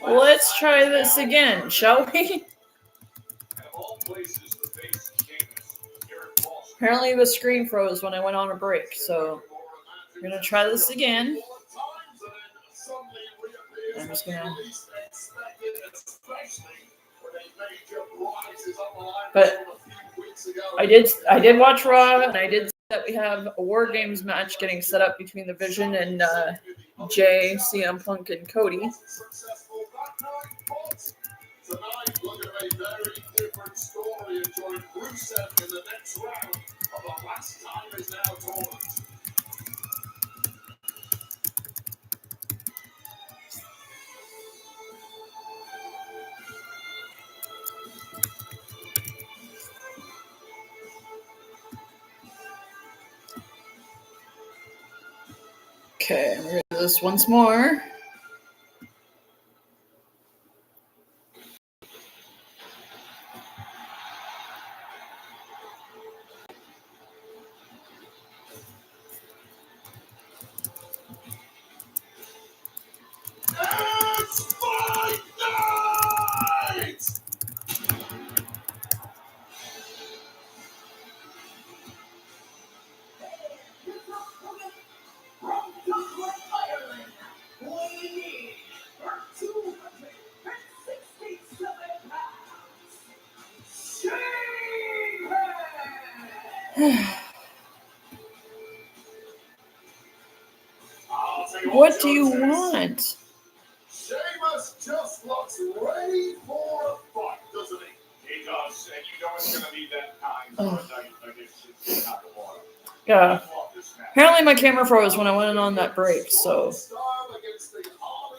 Let's try this again, shall we? Apparently the screen froze when I went on a break, so we're going to try this again. I'm just going to... But I did watch Raw, and I did see that we have a War Games match getting set up between the Vision and Jay, CM Punk, and Cody. Tonight, look at a very different story enjoying Rusev in the next round of the last time is now tournament. Okay, we're going to do this once more. It's fight night! From Dublin, Ireland, weighing in for 267 pounds, Sheamus! What do you want? Sheamus just looks ready for a fight, doesn't he? He does, and you know it's going to be that kind of night against Nakamura. Yeah. Apparently my camera froze when I went on that break, so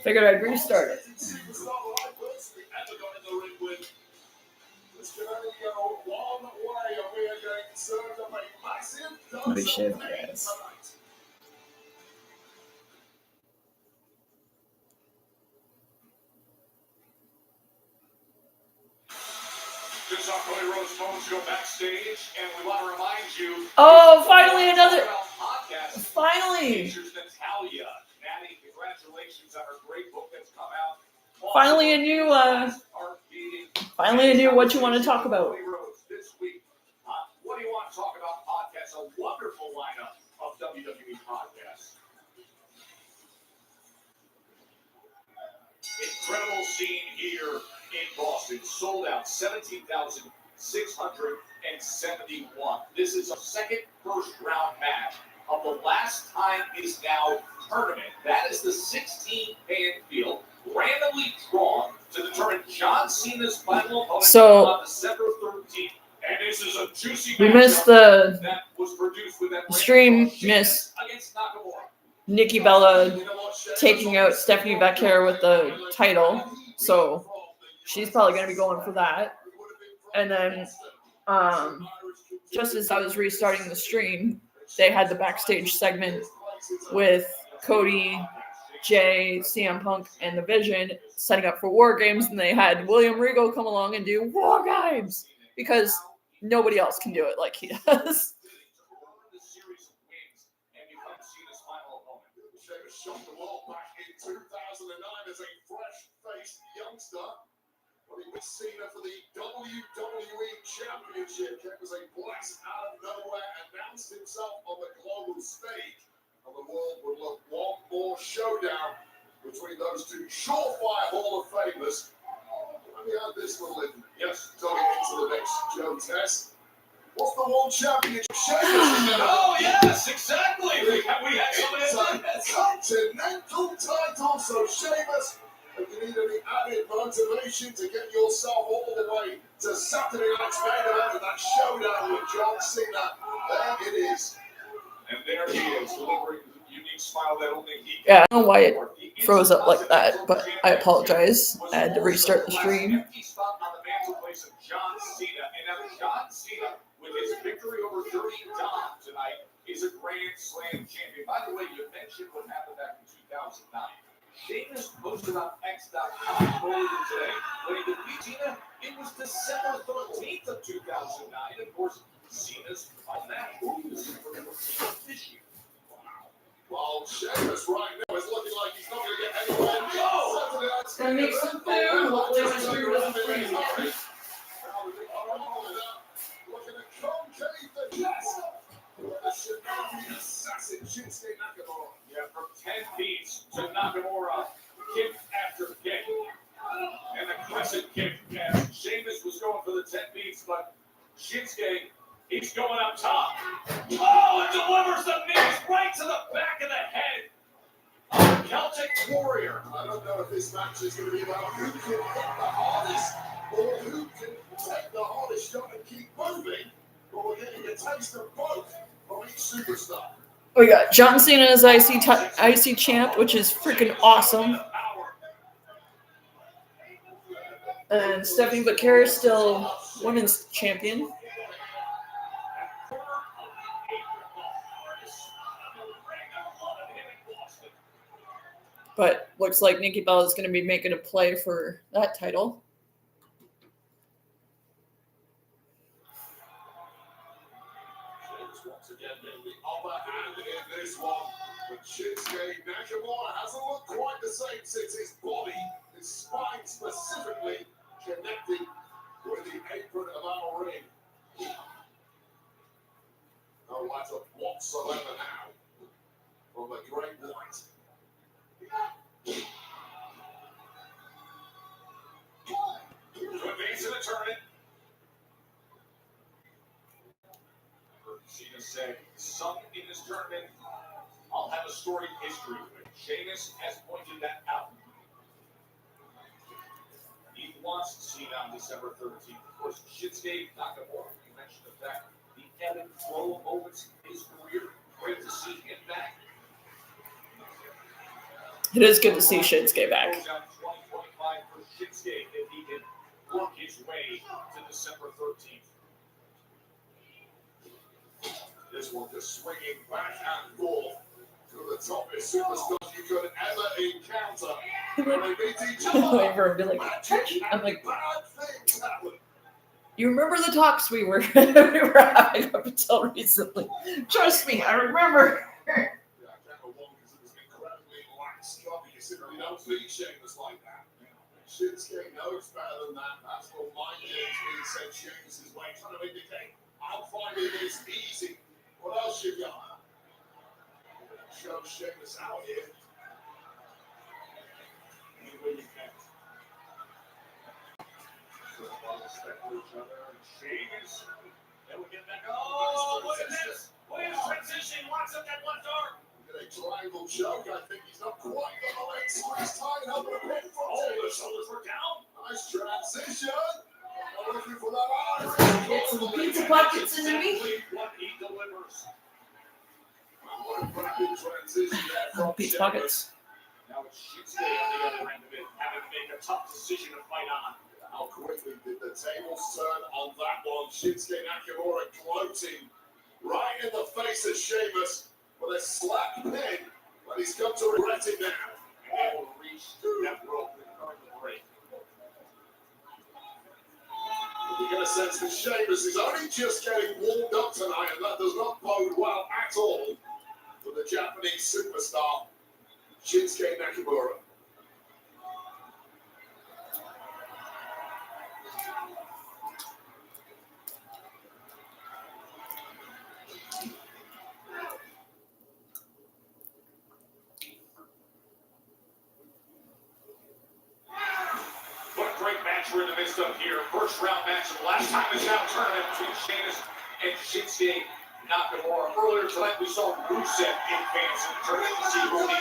figured I'd restart it. We should, yes. This our Cody Rhodes phones go backstage, and we want to remind you. Oh, finally another. Finally. Natalia. Natty, congratulations on her great book that's come out. Finally a new. Finally a new. What you want to talk about? This week, what do you want to talk about? Podcast, a wonderful lineup of WWE podcasts. Incredible scene here in Boston, sold out 17,671. This is a second first round match of the last time is now tournament. That is the 16-man field, randomly drawn to determine John Cena's final opponent on December 13th. And this is a juicy we missed the that was produced with that stream. Miss against Nakamura. Nikki Bella taking out Stephanie Becker with the title, so she's probably going to be going for that. And then, just as I was restarting the stream, they had the backstage segment with Cody, Jay, CM Punk, and the Vision setting up for War Games, and they had William Regal come along and do War Games because nobody else can do it like he does. Shot the world back in 2009 as a fresh-faced youngster. When he was Cena for the WWE Championship, it was a blast out of nowhere, announced himself on the global stage, and the world would look one more showdown between those two surefire Hall of Famers. Let me add this little in. Yes, going into the next Joe Test. What's the World Championship? Oh, yes, exactly. We had somebody It's a continental title, so Sheamus, if you need any added motivation to get yourself all the way to Saturday night's main event of that showdown with John Cena, there it is. And there he is, delivering the unique smile that only he can. Yeah, I don't know why it froze up like that, but I apologize. I had to restart the stream. Empty spot on the mantelpiece of John Cena, and now John Cena, with his victory over Dirty Dom tonight, is a Grand Slam champion. By the way, you mentioned what happened back in 2009. Sheamus posted on X.com earlier today. When he defeated Cena, it was December 13th of 2009. Of course, Cena's on that this year. Wow. Well, Sheamus right now is looking like he's not going to get any gonna make some food. Hopefully my screw doesn't freeze. Looking at concave the yes. The Shinobi assassin Shinsuke Nakamura. Yeah, from 10 feet to Nakamura, kick after kick. And a crescent kick. And Sheamus was going for the 10 feet, but Shinsuke, he's going up top. Oh, and delivers the knees right to the back of the head of Celtic Warrior. I don't know if this match is going to be about who can hit the hardest or who can take the hardest shot and keep moving. But we're getting a taste of both from each superstar. We got John Cena as IC champ, which is freaking awesome. And Stephanie Bakera is still women's champion. But looks like Nikki Bella is going to be making a play for that title. Once again, the upper hand in this one. But Shinsuke Nakamura hasn't looked quite the same since his body, his spine specifically, connected with the apron of our ring. No matter whatsoever now from the Great White. To advance in the tournament. Cena said, some in this tournament, I'll have a storied history with. Sheamus has pointed that out. He wants Cena on December 13th. Of course, Shinsuke Nakamura, you mentioned the fact the ebb and flow of moments in his career. Great to see him back. It is good to see Shinsuke back. 2025 for Shinsuke if he can work his way to December 13th. This one just swinging back and forth to the toughest superstars you could ever encounter. When they meet each other, Wait for him to be like, magic I'm like, bad things happen. you remember the talks we were having up until recently? Trust me, I remember. Yeah, I can't go wrong because it was incredibly lax job. You simply don't beat Sheamus like that. Shinsuke knows better than that. That's what mind games being sent Sheamus' way, trying to indicate, I'm finding this easy. What else you got? Show Sheamus out here. Any way you can. So, while respect for each other, and Sheamus, then we get back. Oh, look at this! Look at his transition, locks up that left arm. A triangle choke. I think he's not quite got the leg squeeze tight up the pin from Oh, the shoulders were down. Nice transition. I'm looking for that eye. Get some pizza pockets into me. What he delivers. What a rapid transition there from Pizza Sheamus. pockets. Now it's Shinsuke on the other end of it, having to make a tough decision to fight on. How quickly did the tables turn on that one? Shinsuke Nakamura gloating right in the face of Sheamus with a slap pin, but he's come to regret it now. And he will reach that rope and earn the break. You get a sense that Sheamus is only just getting warmed up tonight, and that does not bode well at all for the Japanese superstar, Shinsuke Nakamura. What a great match we're in the midst of here. First round match of the last time this now tournament between Sheamus and Shinsuke Nakamura. Earlier tonight we saw Rusev advance in the tournament to see who will be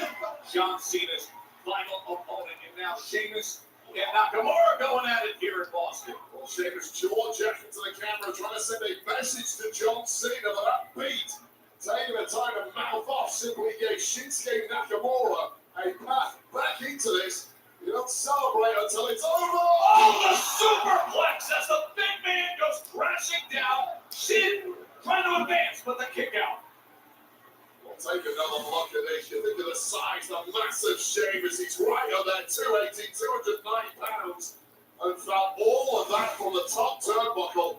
John Cena's final opponent. And now Sheamus and Nakamura going at it here in Boston. Well, Sheamus jaw-jacking to the camera, trying to send a message to John Cena, but that beat, taking the time to mouth off, simply gave Shinsuke Nakamura a path back into this. You don't celebrate until it's over. Oh, the superplex as the big man goes crashing down. Shin trying to advance, but the kick out. We'll take another look at this. You think of the size, the massive Sheamus. He's right on that 280, 290 pounds. And felt all of that from the top turnbuckle.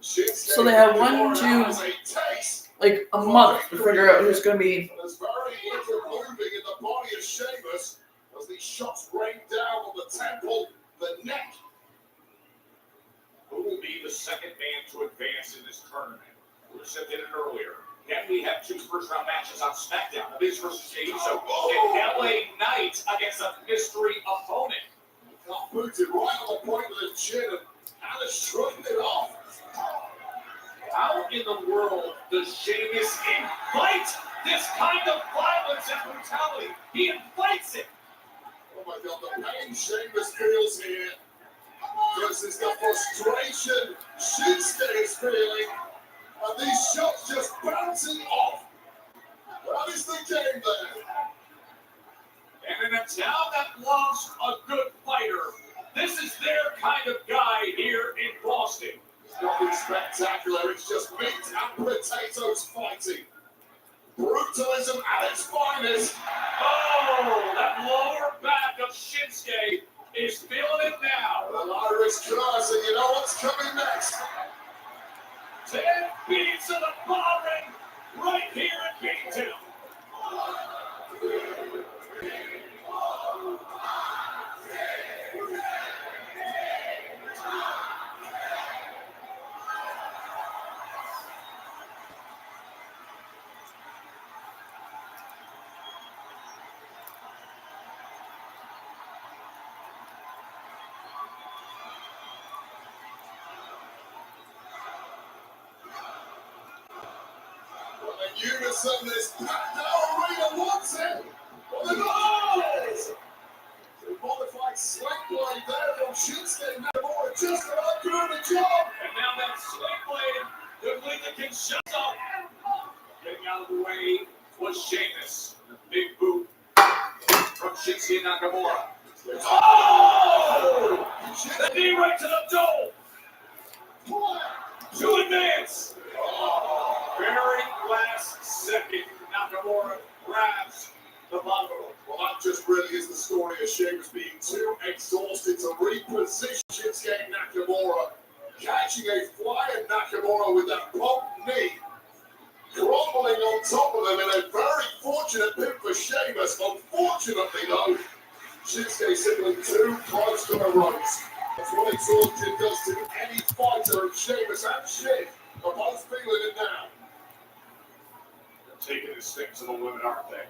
Shinsuke So they have Nakamura 1, 2, has a taste. like a month to figure out who's going to be. There's very little moving in the body of Sheamus as these shots rain down on the temple, the neck. Who will be the second man to advance in this tournament? Rusev did it earlier. Can we have 2 first-round matches on SmackDown? The Miz versus Jey Uso and LA Knight against a mystery opponent. Got booted right on the point of the chin and Alice shrugged it off. How in the world does Sheamus invite this kind of violence and brutality? He invites it. Oh my God, the pain Sheamus feels here versus the frustration Shinsuke is feeling. And these shots just bouncing off. That is the game there. And in a town that loves a good fighter, this is their kind of guy here in Boston. It's nothing spectacular, it's just meat and potatoes fighting. Brutalism at its finest. Oh, that lower back of Shinsuke is feeling it now. The Irish curse, and you know what's coming next? 10 beats of the ball ring right here in Beantown. Unison, this packed out arena wants it. Well, the noise! The modified sling blade there from Shinsuke Nakamura just about doing the job. And now that sling blade could lead to Kinshasa. Getting out of the way was Sheamus. The big boot from Shinsuke Nakamura. Oh! The knee right to the dome. To advance. Very last second, Nakamura grabs the bundle. Well, that just really is the story of Sheamus being too exhausted to reposition Shinsuke Nakamura. Catching a flying Nakamura with that pump knee. Crumbling on top of him in a very fortunate pin for Sheamus. Unfortunately, though, Shinsuke simply too close to the ropes. That's what exhaustion does to any fighter, and Sheamus and Shin are both feeling it now. They're taking this thing to the limit, aren't they?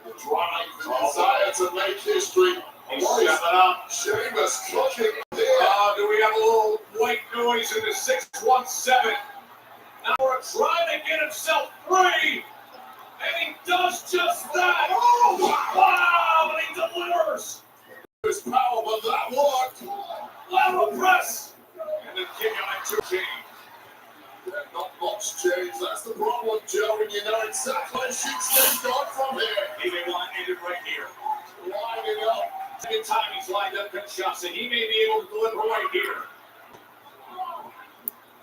The drive, the desire to make history. He's stepping up. Sheamus cooking here. Do we have a little white noise in the 617? Now we're trying to get himself free. And he does just that. Oh, Wow, and he delivers. his power, but that worked. Lateral press. And then kick out to Jey. Yeah, not much change. That's the problem, Joe, and you know exactly where Shinsuke's gone from here. He may want to end it right here. Lining up. Second time he's lined up Kinshasa. He may be able to deliver right here.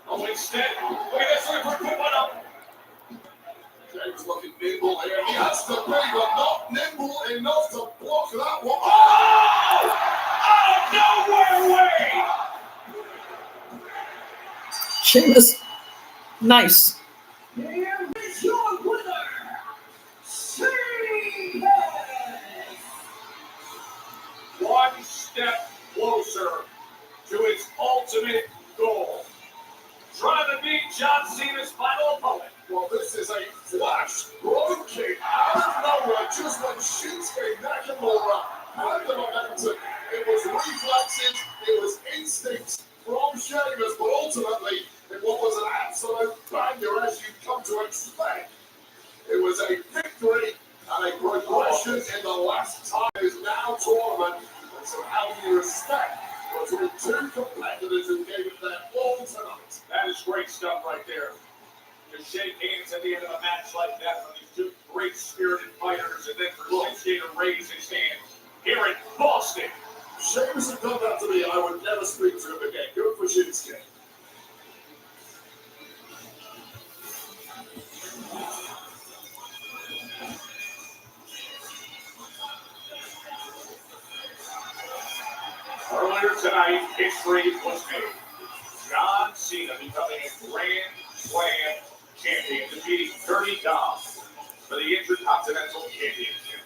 Oh, instead, look at this. Look at one up. James looking nimble here. He has to be, but not nimble enough to block that one. Oh! Out of nowhere way! Sheamus. Nice. Here is your winner, Sheamus! One step closer to his ultimate goal. Trying to beat John Cena's final opponent. Well, this is a flash road kick out of nowhere just when Shinsuke Nakamura had the momentum. It was reflexes, it was instincts from Sheamus, but ultimately it was an absolute banger as you've come to expect. It was a victory and a progression in the last time is now tournament. And so how do you respect between two competitors who gave it their all tonight? That is great stuff right there. To shake hands at the end of a match like that from these two great spirited fighters, and then for Shinsuke to raise his hand here in Boston. Sheamus had done that to me, I would never speak to him again. Good for Shinsuke. Earlier tonight, history was made. John Cena becoming a Grand Slam champion, defeating Dirty Dom for the Intercontinental Championship.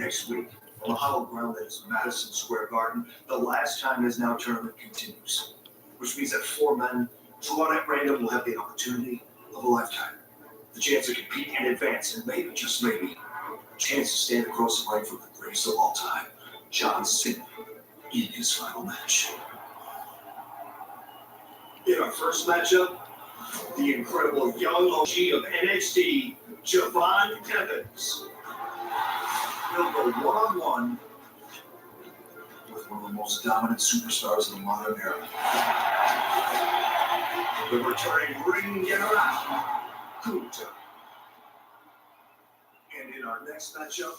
next week on the hollow ground that is Madison Square Garden. The Last Time Is Now tournament continues, which means that 4 men, drawn at random, will have the opportunity of a lifetime. The chance to compete and advance, and maybe, just maybe, a chance to stand across the ring from the greatest of all time, John Cena, in his final match. In our first matchup, the incredible young OG of NXT, Javon Evans. He'll go one-on-one with one of the most dominant superstars of the modern era. The returning ring general, Kunta. And in our next matchup,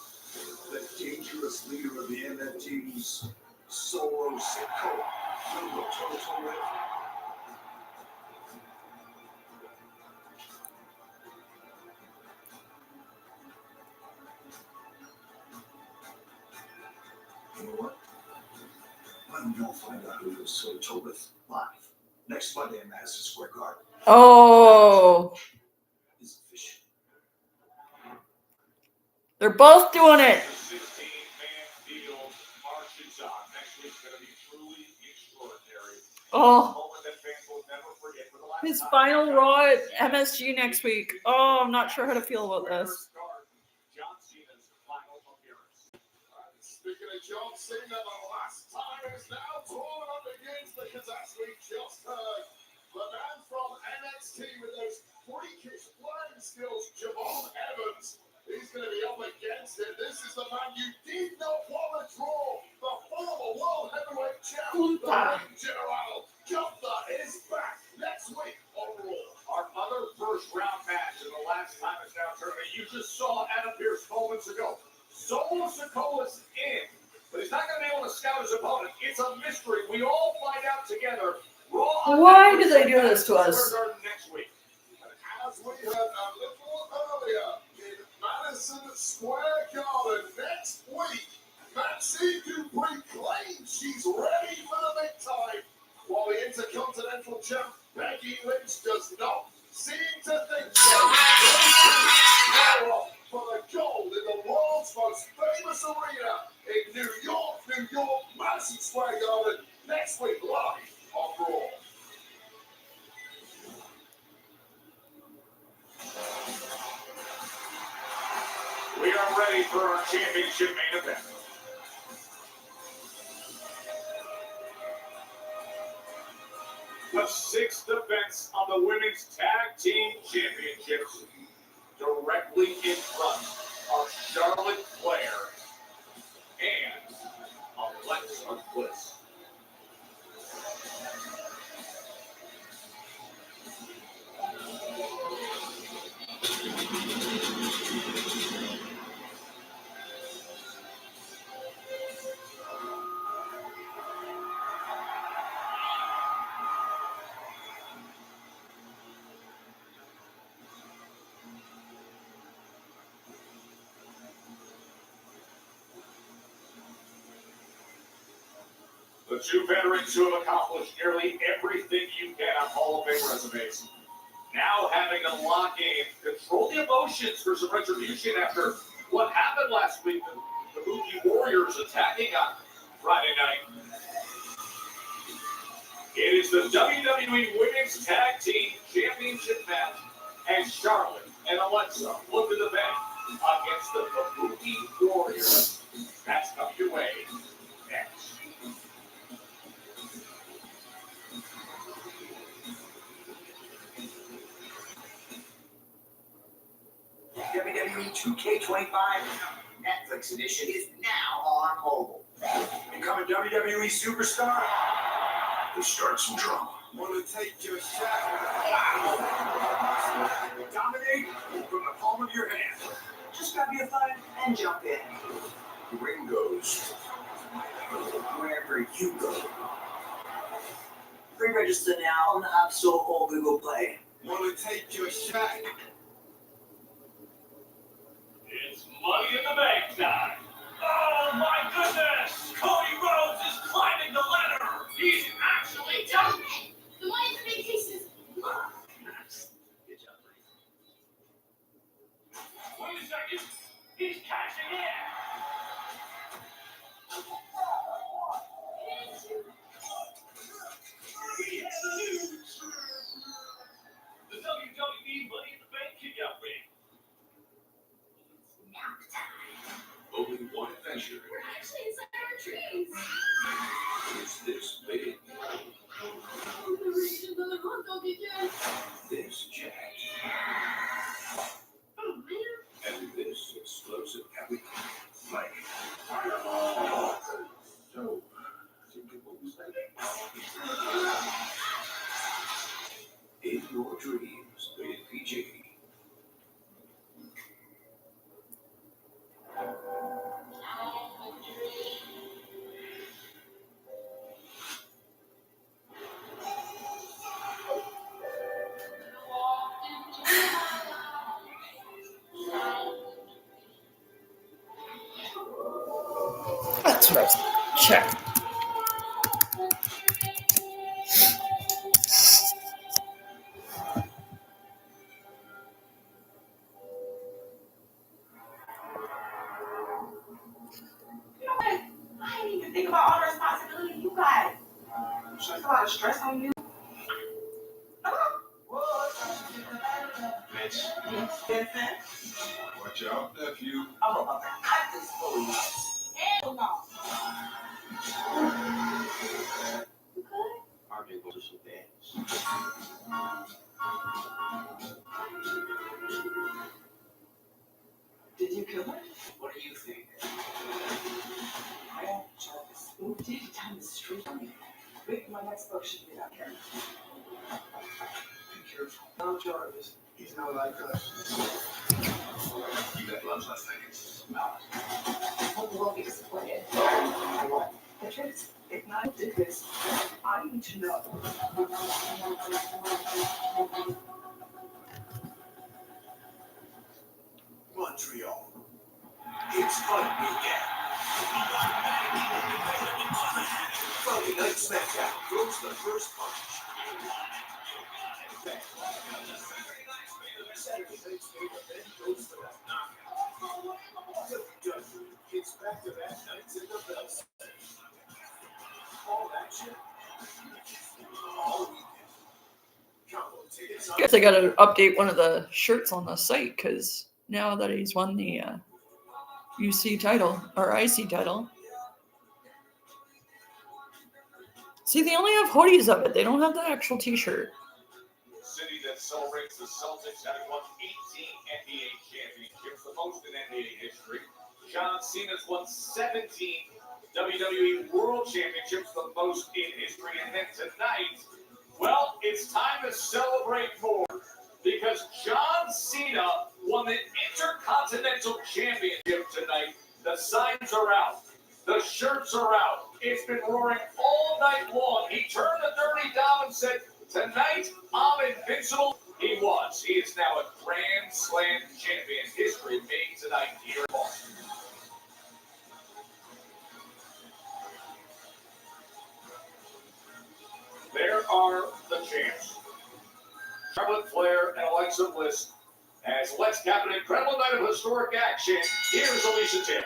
the dangerous leader of the MFT's, Solo Sikoa. He'll go toe-to-toe with you know what? Why don't you all find out who goes toe-to-toe with live next Monday in Madison Square Garden? Oh, Is official. they're both doing it. The 16-man field marches on. Next week's going to be truly extraordinary. Oh, Moment that fans will never forget. For the last his time, final Raw at MSG next week. Oh, I'm not sure how to feel about this. John Cena's final appearance. Speaking of John Cena, the last time is now tournament begins because as we just heard, the man from NXT with those freakish flying skills, Javon Evans, he's going to be up against it. This is the man you did not want to draw, the former World Heavyweight Champion, the Ring General. Gunther is back next week on Raw. Our other first round match in the Last Time Is Now tournament. You just saw Adam Pearce moments ago. Solo Sikoa's in, but he's not going to be able to scout his opponent. It's a mystery. We all find out together. Raw. Why do they do this to us? Next week. And as we heard a little earlier in Madison Square Garden next week, Maxine Dupree claims she's ready for the big time, while the Intercontinental Champ Becky Lynch does not seem to think so. Now for the gold in the world's most famous arena in New York, Madison Square Garden, next week live on Raw. We are ready for our championship main event. The 6th defense of the Women's Tag Team Championships, directly in front of Charlotte Flair and Alexa Bliss. The two veterans who have accomplished nearly everything you can on Hall of Fame resumes, now having to lock in, control the emotions for some retribution after what happened last week with the Mookie Warriors attacking on Friday night. It is the WWE Women's Tag Team Championship match, and Charlotte and Alexa look to defend against the Mookie Warriors. That's coming your way next. WWE 2K25 Netflix edition is now on mobile. Become a WWE superstar? We start some drama. Want to take your shot? Dominate from the palm of your hand. Just grab your phone and jump in. The ring goes wherever you go. Pre-register now on the App Store or Google Play. Want to take your shot? It's Money in the Bank time. Oh my goodness! Cody Rhodes is climbing the ladder. He's actually done it. The Money in the Bank case is Good job, buddy. Wait a second. He's cashing in. It's this big. This jacked. And this explosive heavy. Like fireball. So, thinkable mistake. In your dreams, rated PG. That's what I was checking. You know what? I didn't even think about all the responsibility you got. It's just a lot of stress on you. Mitch, Vincent. watch out, nephew. Oh, okay. I just fully hell no. You good? Our people do some things. Did you kill her? What do you think? Well, Jarvis, who did it down the street? Wait, my next book should be out here. Be careful. No, Jarvis. He's not like us. You got loves last night. No. Hope you won't be disappointed. What? The truth, if not did this, I need to know. Montreal. It's fun weekend. Friday Night SmackDown throws the first punch. Saturday Night's main event goes for that knockout. WWE gets back-to-back nights in the bell set. All action. All weekend. Combo tickets on Guess I gotta update one of the shirts on the site because now that he's won the UC title or IC title. See, they only have hoodies of it. They don't have the actual t-shirt. City that celebrates the Celtics having won 18 NBA championships, the most in NBA history. John Cena's won 17 WWE World Championships, the most in history. And then tonight, well, it's time to celebrate more because John Cena won the Intercontinental Championship tonight. The signs are out. The shirts are out. It's been roaring all night long. He turned the dirty down and said, "Tonight, I'm invincible." He was. He is now a Grand Slam champion. History made tonight here in Boston. There are the champs. Charlotte Flair and Alexa Bliss. As let's cap an incredible night of historic action, here's Alicia Taylor.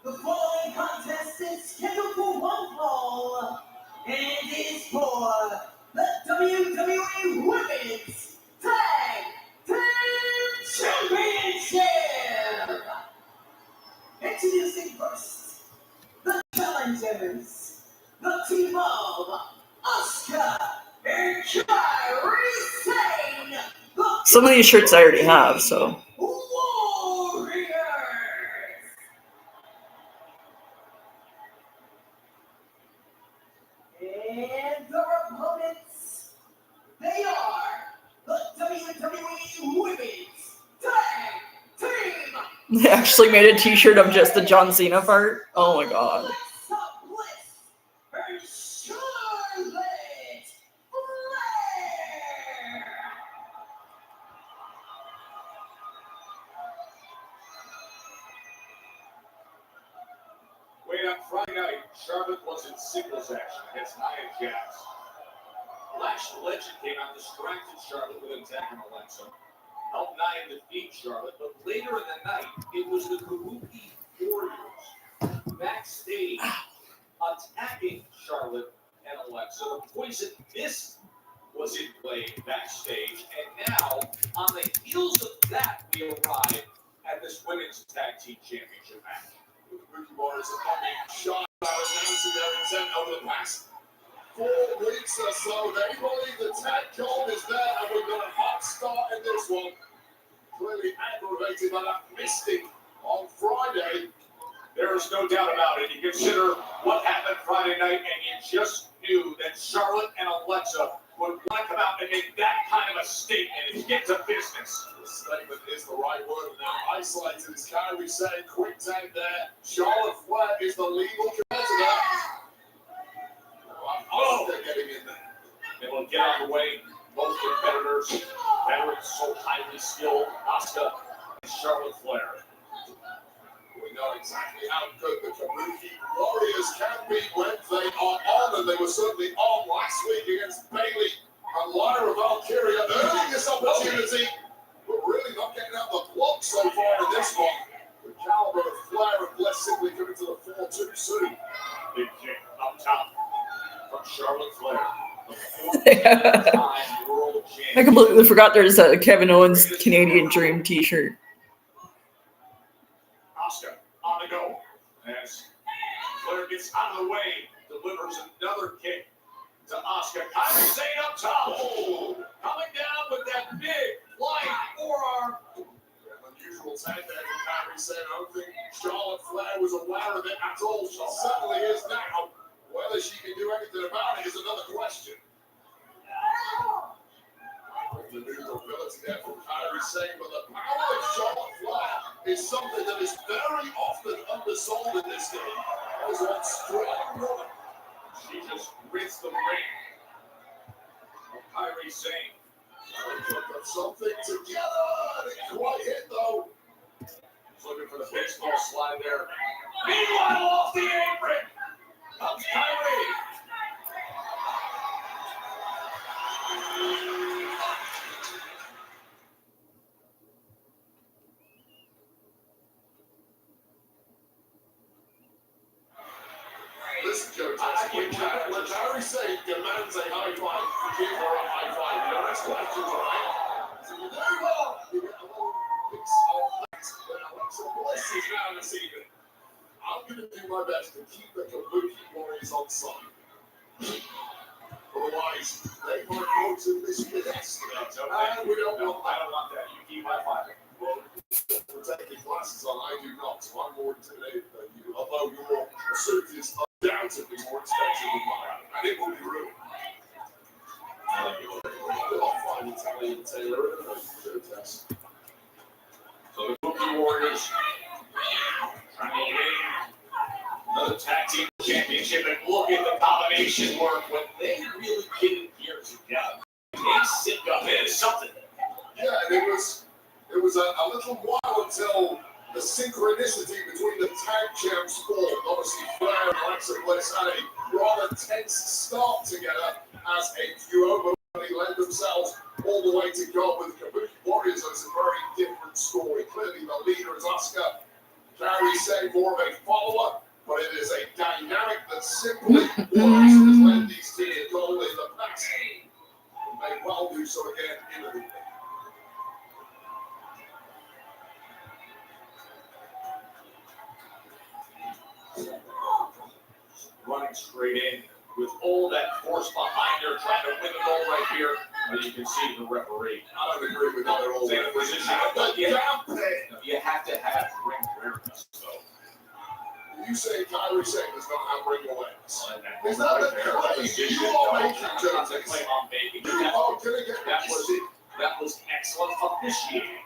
The following contest is scheduled for one fall, and it is for the WWE Women's Tag Team Championship. Introducing first, the challengers, the team of Asuka and Kairi Sane. Some of these shirts I already have, so. Warriors. And the opponents, they are the WWE Women's Tag Team. They actually made a t-shirt of just the John Cena part. Oh my god. Alexa Bliss and Charlotte Flair. Wait, on Friday night, Charlotte was in singles action against Nia Jax. Lash Legend came out, distracted Charlotte with an attack on Alexa. Helped Nia defeat Charlotte, but later in the night, it was the Kabuki Warriors backstage attacking Charlotte and Alexa. The Poison Mist was in play backstage, and now, on the heels of that, we arrive at this Women's Tag Team Championship match. Kabuki Warriors have not been shy about announcing their intent over the past 4 weeks or so. They believe the tag gold is there, and we've got a hot start in this one. Clearly aggravated by that mystic on Friday. There is no doubt about it. You consider what happened Friday night, and you just knew that Charlotte and Alexa would want to come out and make that kind of a statement and get to business. The statement is the right word. Now isolated, as Kyrie saying, quick tag there. Charlotte Flair is the legal competitor. Oh, they're getting in there. They will get out of the way. Both competitors, veterans, so highly skilled, Asuka and Charlotte Flair. We know exactly how good the Kabuki Warriors can be when they are on, and they were certainly on last week against Bayley and Lyra Valkyria, earning this opportunity, but really not getting out the block so far in this one. The caliber of Flair and Bliss simply coming to the fore too soon. Big kick up top from Charlotte Flair. I completely forgot there's a Kevin Owens Canadian Dream t-shirt. Asuka on the go. As Flair gets out of the way, delivers another kick to Asuka. Kyrie Sane up top. Oh, coming down with that big flying forearm. An unusual tag there from Kyrie Sane. I don't think Charlotte Flair was aware of it at all. She certainly is now. Whether she can do anything about it is another question. The maneuverability there from Kyrie Sane, but the power of Charlotte Flair is something that is very often undersold in this game. That is one strong woman. She just rinsed the ring of Kyrie Sane. Put something together. Didn't quite hit though. He's looking for the baseball slide there. Meanwhile, off the apron comes Kyrie. Listen, Joe, when Kyrie Sane demands a high five, give her a high five. No next question, all right? So you do well. You get a little mix of that. But Alexa Bliss is now this evening. I'm going to do my best to keep the Kabuki Warriors on side. Otherwise, they might go to this finesse. And we don't want that. I don't want that. You keep my fighting. Well, for taking classes on, I do not. So I'm more intimidated than you. Although your suit is undoubtedly more expensive than mine. And it will be ruined. I'll find Italian tailor and a test. So the Kabuki Warriors trying to win another tag team championship, and look at the combination work when they really get it here together. They sync up. It is something. Yeah, and it was a little while until the synchronicity between the tag champs formed. Obviously, Flair and Alexa Bliss had a rather tense start together as a duo, but they led themselves all the way to go with the Kabuki Warriors. So it's a very different story. Clearly, the leader is Asuka. Kyrie Sane more of a follower, but it is a dynamic that simply works has led these teams to goal in the past. And may well do so again in the league. Running straight in with all that force behind her, trying to win the goal right here. But you can see the referee. I don't agree with that at all. In a position you have to have ring awareness. So You say Kyrie Sane does not have ring awareness. is that the claim you are making, Jones? The claim I'm making. You are going to get That was excellent officiating.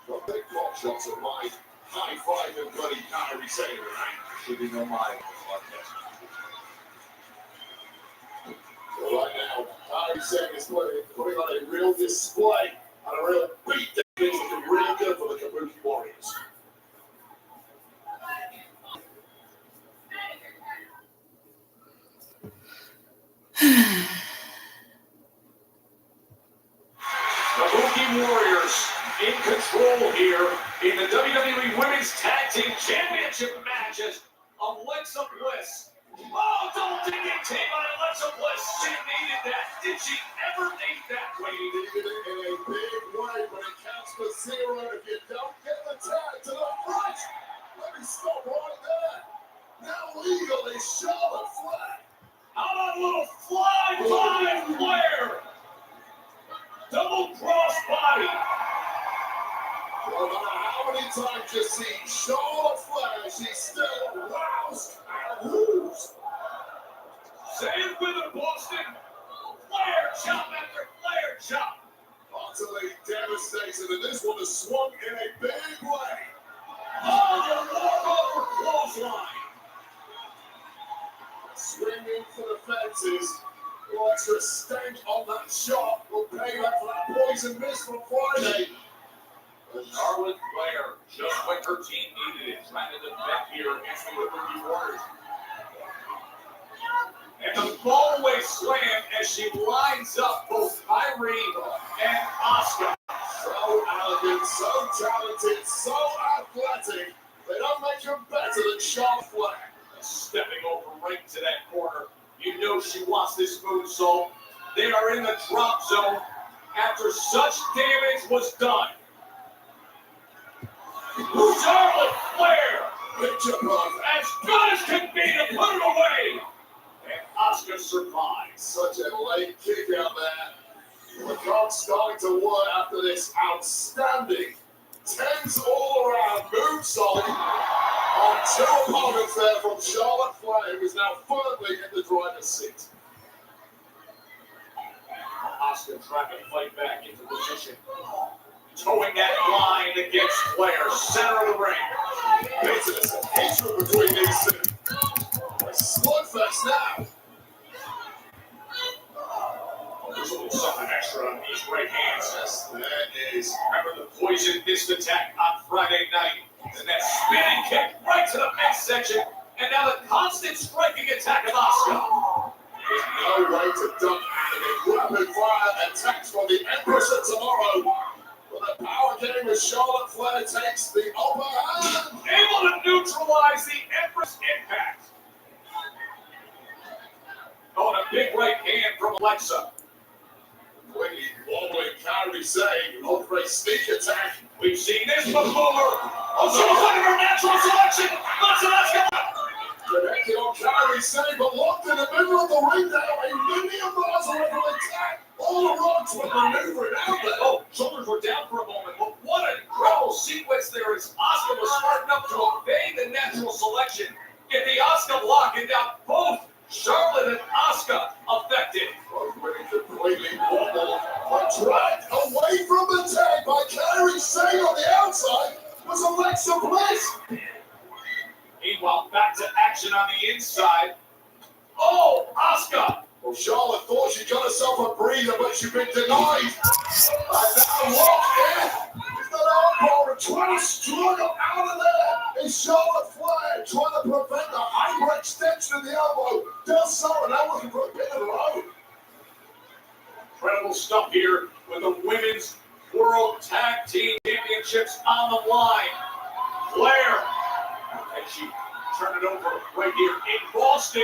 the big block shots of my high five and bloody Kyrie Sane tonight. Should be no mind. So right now, Kyrie Sane is putting on a real display and a real beat that is looking really good for the Kabuki Warriors. Kabuki Warriors in control here in the WWE Women's Tag Team Championship matches. Alexa Bliss. Oh, double DDT by Alexa Bliss. She needed that. Did she ever need that, lady? Needed it in a big way, but it counts for zero if you don't get the tag to the front. Let me double cross body. No matter how many times you see Charlotte Flair, she's still roused and moves. Say it with her, Boston. Flair chop after Flair chop. Utterly devastated, and this one has swung in a big way. Oh, the walkover clothesline. Swinging for the fences. The extra stank on that shot will pay back for that poison mist from Friday. Charlotte Flair, just when her team needed it, trying to defend here against the Rookie Warriors. And the fallaway slam as she lines up both Kyrie and Asuka. So elegant, so talented, so athletic. They don't make her better than Charlotte Flair. Stepping over right to that corner. You know she wants this moonsault. They are in the drop zone after such damage was done. Charlotte Flair, Picture perfect. as good as can be to put it away. And Asuka survives. Such a late kick out there. The card's starting to work after this outstanding 10s all around moonsault on two opponents there from Charlotte Flair, who is now firmly in the driver's seat. Asuka trying to fight back into position. Towing that line against Flair, center of the ring. Bitterness and hatred between these two. A slugfest now. There's a little something extra on these right hands. Yes, there is. Remember the poison mist attack on Friday night. And that spinning kick right to the midsection. And now the constant striking attack of Asuka. There's no way to duck the rapid fire attacks from the Empress of Tomorrow. But the power game as Charlotte Flair takes the upper hand. Able to neutralize the Empress impact. Oh, and a big right hand from Alexa. Quickly wobbling Kyrie saying, not for a sneak attack. We've seen this before. Oh, she was under her natural selection. Asuka. Connected on Kyrie saying, but locked in the middle of the ring now. A million miles away from attack. All the rocks were maneuvering out there. Oh, shoulders were down for a moment, but what an incredible sequence there is. Asuka was smart enough to obey the natural selection, get the Asuka block, and now both Charlotte and Asuka affected. Both winning completely wobbled, but dragged away from the tag by Kyrie saying on the outside was Alexa Bliss. Meanwhile, back to action on the inside. Oh, Asuka! Well, Charlotte thought she got herself a breather, but she'd been denied. And now locked in. Is that elbow trying to struggle out of there? Is Charlotte Flair trying to prevent the hyperextension of the elbow? Does so, and now looking for a pin in the road. Incredible stuff here with the Women's World Tag Team Championships on the line. Flair, and she turned it over right here in Boston.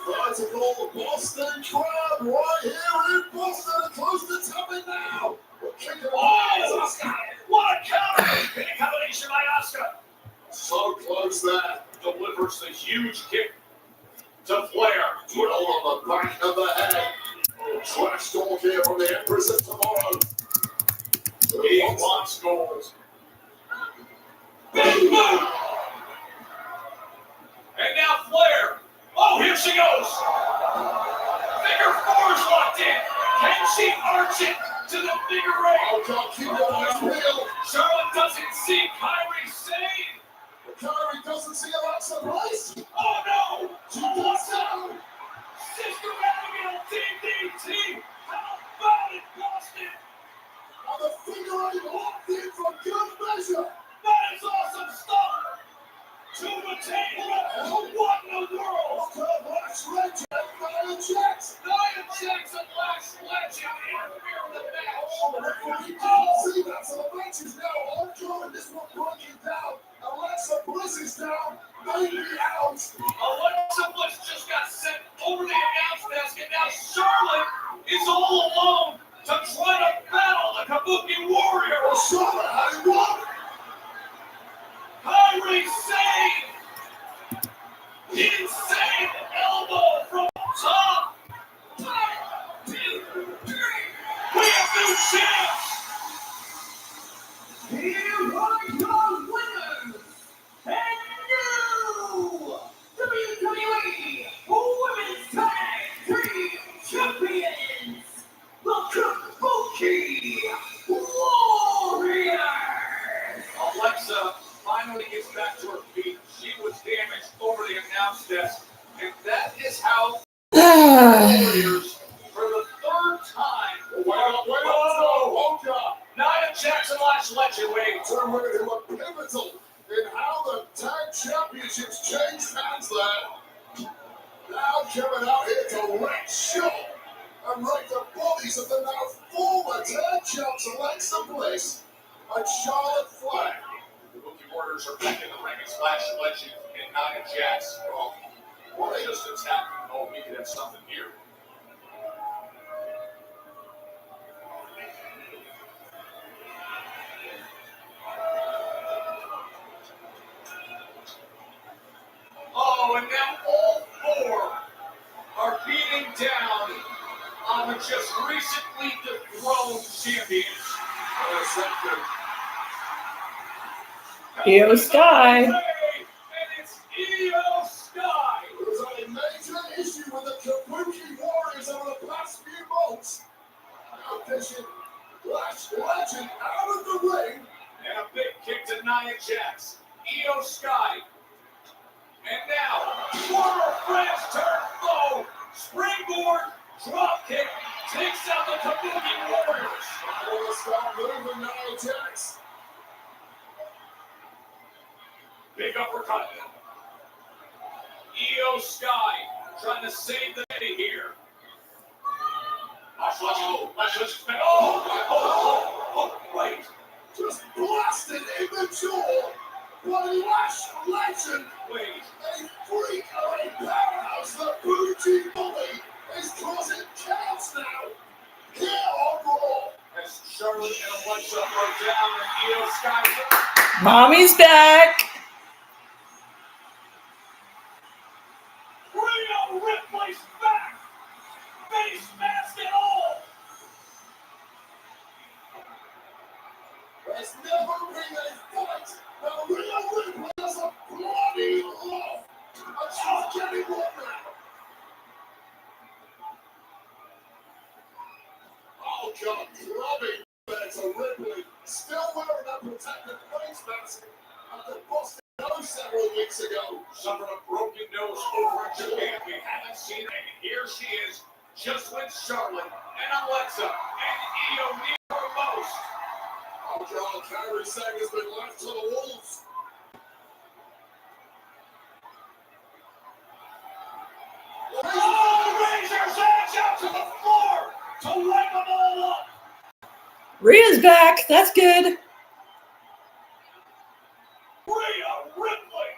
Vertical Boston crowd right here in Boston, and close to tapping now. We're kicking off. Oh, what a counter! Big combination by Asuka. So close there. Delivers the huge kick to Flair. Drill on the back of the head. Trash talk here from the Empress of Tomorrow. He wants goals. Big move! And now Flair. Oh, here she goes. Figure four is locked in. Can she arch it to the figure eight? Oh, God, keep your eyes peeled. Charlotte doesn't see Kyrie save. Kyrie doesn't see Alexa Bliss. Oh, no. She does now. Sister Abigail DDT. How about it, Boston? And the figure eight locked in for good measure. That is awesome stuff. To the table. What in the world? Lash Legend, Nia Jax. Nia Jax and Lash Legend interfere in the match. Oh, referee can't see that, so the match is now ongoing. This one breaking down. Alexa Bliss is down. Maybe out. Alexa Bliss just got sent over the announce desk, and now Charlotte is all alone to try to battle the Kabuki Warrior. Well, Charlotte had it won. Kyrie save! Insane elbow from top! Splash Legend Wave. Two women who are pivotal in how the tag championships changed hands there. Now coming out here to wreck shop and wreck the bodies of the now former tag champs Alexa Bliss and Charlotte Flair. The Bookie Warriors are back in the ring. Splash Legend and Nia Jax. Oh, what just attacked? Oh, we could have something here. Oh, and now all four are beating down on the just recently dethroned champions. Io Sky. And it's Io Sky. There was a major issue with the Kabuki Warriors over the past few months. Now fishing Splash Legend out of the ring. And a big kick to Nia Jax. Io Sky. And now, former friends turn foe. Springboard, drop kick, takes out the Kabuki Warriors. I want to start moving Nia Jax. Big uppercut. Io Sky trying to save the day here. Oh, wait. Just blasted in the jaw. But Lash Legend, Wait. a freak of a powerhouse, the Booty Bully, is causing chaos now. Here on Raw. As Charlotte and Alexa are down and Io Sky. Mommy's back. Rhea Ripley's back. Face mask and all. There's never been a fight. The Rhea Ripley has a bloody love. And she's getting one now. Oh, God, clubbing there to Ripley. Still wearing that protective face mask after busting nose several weeks ago. Suffered a broken nose over in Japan. We haven't seen it. And here she is, just with Charlotte and Alexa and Io need her most. Oh, God, Kairi Sane has been left to the wolves. Oh, Razor's Edge out to the floor to light them all up. Rhea's back. That's good. Rhea Ripley.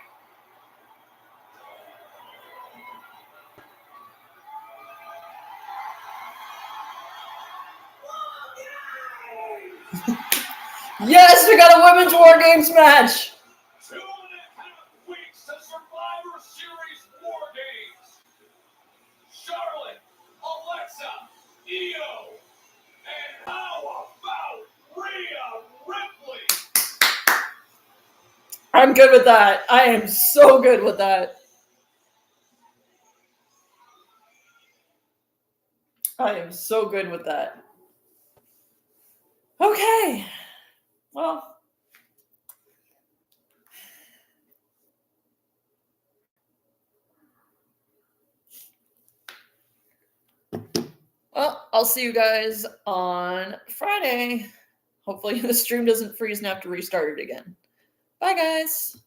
Yes, we got a women's War Games match. 2.5 weeks to Survivor Series War Games. Charlotte, Alexa, Io, and how about Rhea Ripley? I'm good with that. I am so good with that. I am so good with that. Okay. Well. Well, I'll see you guys on Friday. Hopefully the stream doesn't freeze and have to restart it again. Bye, guys.